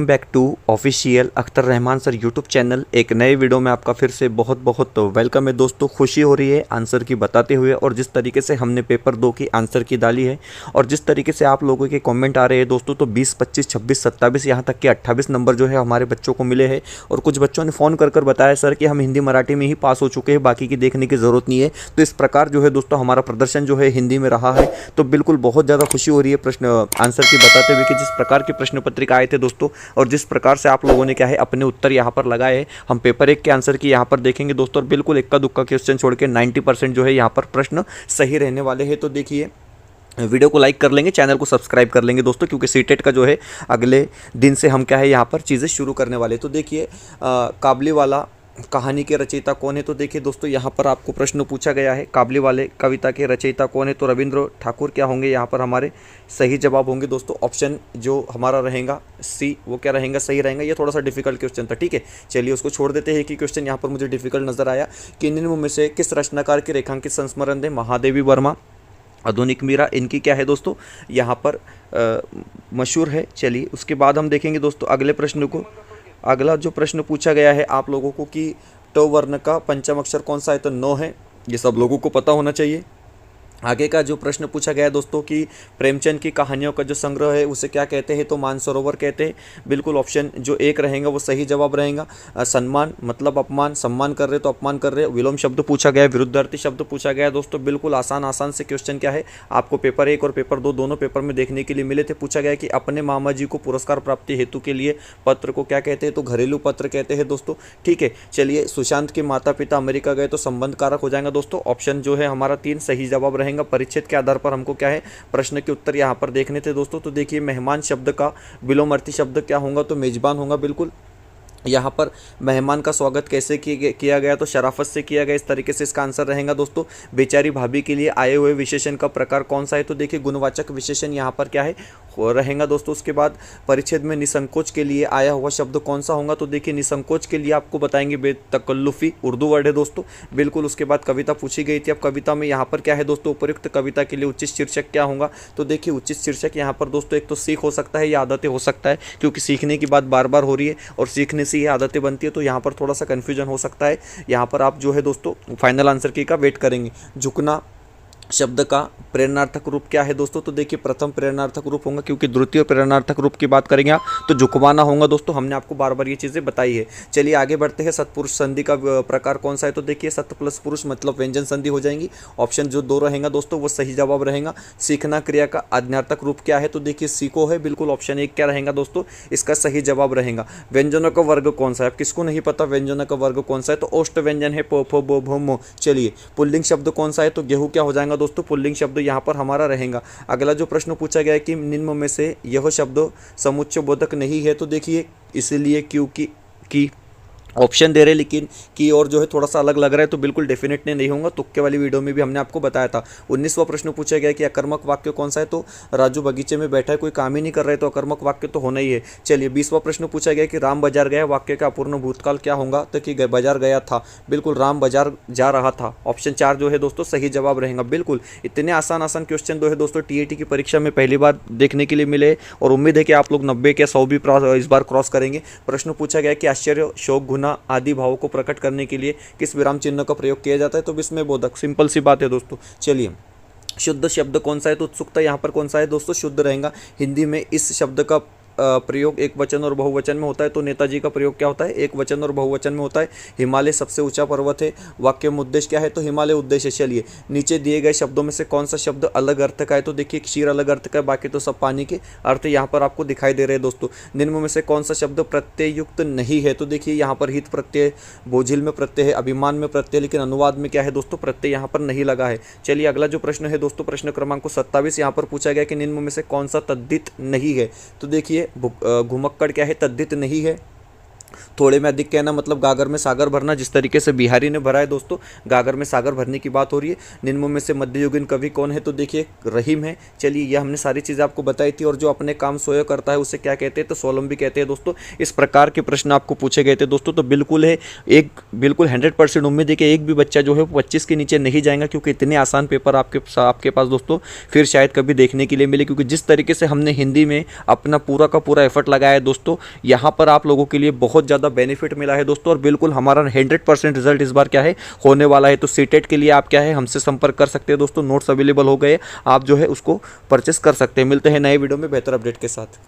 Back to official Akhtar Rahman sir YouTube channel. एक नए video में आपका फिर से बहुत बहुत वेलकम है दोस्तों। खुशी हो रही है आंसर की बताते हुए, और जिस तरीके से हमने पेपर 2 की आंसर की डाली है और जिस तरीके से आप लोगों के कमेंट आ रहे हैं दोस्तों, तो 20, 25, 26, 27 यहाँ तक के 28 नंबर जो है हमारे बच्चों को मिले हैं। और कुछ बच्चों ने फ़ोन कर बताया सर कि हम हिंदी मराठी में ही पास हो चुके हैं, बाकी की देखने की ज़रूरत नहीं है। तो इस प्रकार जो है दोस्तों हमारा प्रदर्शन जो है हिंदी में रहा है, तो बिल्कुल बहुत ज़्यादा खुशी हो रही है प्रश्न आंसर की बताते हुए कि जिस प्रकार की प्रश्न पत्रिका आए थे दोस्तों, और जिस प्रकार से आप लोगों ने क्या है अपने उत्तर यहाँ पर लगाए हैं। हम पेपर 1 के आंसर की यहाँ पर देखेंगे दोस्तों, और बिल्कुल इक्का दुक्का क्वेश्चन छोड़ के 90% जो है यहाँ पर प्रश्न सही रहने वाले हैं। तो देखिए, वीडियो को लाइक कर लेंगे, चैनल को सब्सक्राइब कर लेंगे दोस्तों, क्योंकि सीटेट का जो है अगले दिन से हम क्या है यहाँ पर चीज़ें शुरू करने वाले। तो देखिए, काबलीवाला कहानी के रचयिता कौन है? तो देखिए दोस्तों, यहाँ पर आपको प्रश्न पूछा गया है काबली वाले कविता के रचयिता कौन है? तो रविंद्र ठाकुर क्या होंगे यहाँ पर हमारे सही जवाब होंगे दोस्तों। ऑप्शन जो हमारा रहेगा सी, वो क्या रहेगा? सही रहेगा। ये थोड़ा सा डिफिकल्ट क्वेश्चन था, ठीक है, चलिए उसको छोड़ देते हैं कि क्वेश्चन यहाँ पर मुझे डिफिकल्ट नजर आया कि निम्न में से किस रचनाकार के रेखांकित संस्मरण है? महादेवी वर्मा, आधुनिक मीरा, इनकी क्या है दोस्तों यहाँ पर मशहूर है। चलिए उसके बाद हम देखेंगे दोस्तों अगले प्रश्न को। अगला जो प्रश्न पूछा गया है आप लोगों को कि ट वर्ण का पंचम अक्षर कौन सा है? तो नो है, ये सब लोगों को पता होना चाहिए। आगे का जो प्रश्न पूछा गया है दोस्तों कि प्रेमचंद की कहानियों का जो संग्रह है उसे क्या कहते हैं? तो मानसरोवर कहते हैं। बिल्कुल ऑप्शन जो 1 रहेगा वो सही जवाब रहेगा। सम्मान मतलब अपमान, सम्मान कर रहे तो अपमान कर रहे। विलोम शब्द पूछा गया है, विरुद्धार्थी शब्द पूछा गया है दोस्तों। बिल्कुल आसान से क्वेश्चन क्या है आपको पेपर 1 और पेपर 2 दोनों पेपर में देखने के लिए मिले थे। पूछा गया है कि अपने मामा जी को पुरस्कार प्राप्ति हेतु के लिए पत्र को क्या कहते हैं? तो घरेलू पत्र कहते हैं दोस्तों, ठीक है। चलिए, सुशांत के माता पिता अमेरिका गए तो संबंध कारक हो जाएगा दोस्तों। ऑप्शन जो है हमारा 3 सही जवाब रहेगा। परिच्छेद के आधार पर हमको क्या है प्रश्न के उत्तर यहाँ पर देखने थे दोस्तों। तो देखिए, मेहमान शब्द का विलोमार्थी शब्द क्या होगा? तो मेजबान होगा। बिल्कुल यहाँ पर मेहमान का स्वागत कैसे किया गया? तो शराफत से किया गया। इस तरीके से इसका आंसर रहेगा दोस्तों। बेचारी भाभी के लिए आए हुए विशेषण का प्रकार कौन सा है? तो देखिए, गुणवाचक विशेषण यहाँ पर क्या है रहेगा दोस्तों। उसके बाद परिच्छेद में निसंकोच के लिए आया हुआ शब्द कौन सा होगा? तो देखिए, निसंकोच के लिए आपको बताएंगे बेतकल्लुफी, उर्दू वर्ड है दोस्तों। बिल्कुल उसके बाद कविता पूछी गई थी। अब कविता में यहाँ पर क्या है दोस्तों? उपयुक्त कविता के लिए उचित शीर्षक क्या होगा? तो देखिए, उचित शीर्षक यहाँ पर दोस्तों एक तो सीख हो सकता है या आदतें हो सकता है, क्योंकि सीखने की बात बार बार हो रही है और सीखने से ये आदतें बनती है। तो यहाँ पर थोड़ा सा कन्फ्यूजन हो सकता है। यहाँ पर आप जो है दोस्तों फाइनल आंसर की का वेट करेंगे। झुकना शब्द का प्रेरणार्थक रूप क्या है दोस्तों? तो देखिए, प्रथम प्रेरणार्थक रूप होगा, क्योंकि द्वितीय प्रेरणार्थक रूप की बात करेंगे आप तो झुकवाना होगा दोस्तों। हमने आपको बार बार ये चीज़ें बताई है। चलिए आगे बढ़ते हैं। सत्पुरुष संधि का प्रकार कौन सा है? तो देखिए, सत प्लस पुरुष मतलब व्यंजन संधि हो जाएंगी। ऑप्शन जो 2 रहेगा दोस्तों वो सही जवाब रहेगा। सीखना क्रिया का आज्ञार्थक रूप क्या है? तो देखिए, सीखो है। बिल्कुल ऑप्शन 1 क्या रहेगा दोस्तों? इसका सही जवाब रहेगा। व्यंजनों का वर्ग कौन सा है? अब किसको नहीं पता व्यंजनों का वर्ग कौन सा है? तो ओष्ट व्यंजन है, पो फो बो भो मो। चलिए, पुल्लिंग शब्द कौन सा है? तो गेहूं क्या हो जाएगा दोस्तों? पुल्लिंग शब्द यहाँ पर हमारा रहेगा। अगला जो प्रश्न पूछा गया है कि निम्न में से यह शब्द समुच्चय बोधक नहीं है? तो देखिए, इसलिए क्योंकि की ऑप्शन दे रहे, लेकिन की और जो है थोड़ा सा अलग लग रहा है, तो बिल्कुल डेफिनेटली नहीं होगा। तुक्के वाली वीडियो में भी हमने आपको बताया था। 19वां प्रश्न पूछा गया कि अकर्मक वाक्य कौन सा है? तो राजू बगीचे में बैठा है, कोई काम ही नहीं कर रहा है, तो अकर्मक वाक्य तो होना ही है। चलिए, 20वां प्रश्न पूछा गया कि राम बाजार गया, वाक्य का अपूर्ण भूतकाल क्या होगा? तो कि बाजार गया था। बिल्कुल राम बाजार जा रहा था। ऑप्शन 4 जो है दोस्तों सही जवाब रहेगा। बिल्कुल इतने आसान क्वेश्चन जो है दोस्तों टीएटी की परीक्षा में पहली बार देखने के लिए मिले, और उम्मीद है कि आप लोग 90 या 100 भी इस बार क्रॉस करेंगे। प्रश्न पूछा गया कि आश्चर्य, शोक, गुना आदि भावों को प्रकट करने के लिए किस विराम चिन्ह का प्रयोग किया जाता है? तो विस्मय बोधक। सिंपल सी बात है दोस्तों। चलिए, शुद्ध शब्द कौन सा है? तो उत्सुकता यहाँ पर कौन सा है दोस्तों? शुद्ध रहेगा। हिंदी में इस शब्द का प्रयोग एक वचन और बहुवचन में होता है, तो नेताजी का प्रयोग क्या होता है? एक वचन और बहुवचन में होता है। हिमालय सबसे ऊंचा पर्वत है, वाक्य में उद्देश्य क्या है? तो हिमालय उद्देश्य है। चलिए, नीचे दिए गए शब्दों में से कौन सा शब्द अलग अर्थ का है? तो देखिए, क्षीर अलग अर्थ का है, बाकी तो सब पानी के अर्थ यहाँ पर आपको दिखाई दे रहे हैं दोस्तों। निम्न में से कौन सा शब्द प्रत्यय युक्त नहीं है? तो देखिए, यहाँ पर हित प्रत्यय, बोझिल में प्रत्यय है, अभिमान में प्रत्यय, लेकिन अनुवाद में क्या है दोस्तों? प्रत्यय यहाँ पर नहीं लगा है। चलिए, अगला जो प्रश्न है दोस्तों प्रश्न क्रमांक 27 यहाँ पर पूछा गया कि निम्न में से कौन सा तद्धित नहीं है? तो देखिए, घुमक्कड़ क्या है? तद्धित नहीं है। थोड़े में अधिक कहना मतलब गागर में सागर भरना, जिस तरीके से बिहारी ने भरा है दोस्तों, गागर में सागर भरने की बात हो रही है। निम्नों में से मध्ययुगीन कवि कौन है, तो देखिए रहीम है। चलिए ये हमने सारी चीज़ें आपको बताई थी। और जो अपने काम स्वयं करता है उसे क्या कहते हैं, तो स्वावलंबी कहते हैं दोस्तों। इस प्रकार के प्रश्न आपको पूछे गए थे दोस्तों। तो बिल्कुल है, एक बिल्कुल 100% उम्मीद है कि एक भी बच्चा जो है वो 25 के नीचे नहीं जाएगा, क्योंकि इतने आसान पेपर आपके पास दोस्तों फिर शायद कभी देखने के लिए मिले। क्योंकि जिस तरीके से हमने हिंदी में अपना पूरा का पूरा एफर्ट लगाया है दोस्तों, यहाँ पर आप लोगों के लिए बहुत ज़्यादा बेनिफिट मिला है दोस्तों। और बिल्कुल हमारा 100% रिजल्ट इस बार क्या है होने वाला है। तो सीटेट के लिए आप क्या है हमसे संपर्क कर सकते हैं दोस्तों। नोट्स अवेलेबल हो गए, आप जो है उसको परचेस कर सकते हैं। मिलते हैं नए वीडियो में बेहतर अपडेट के साथ।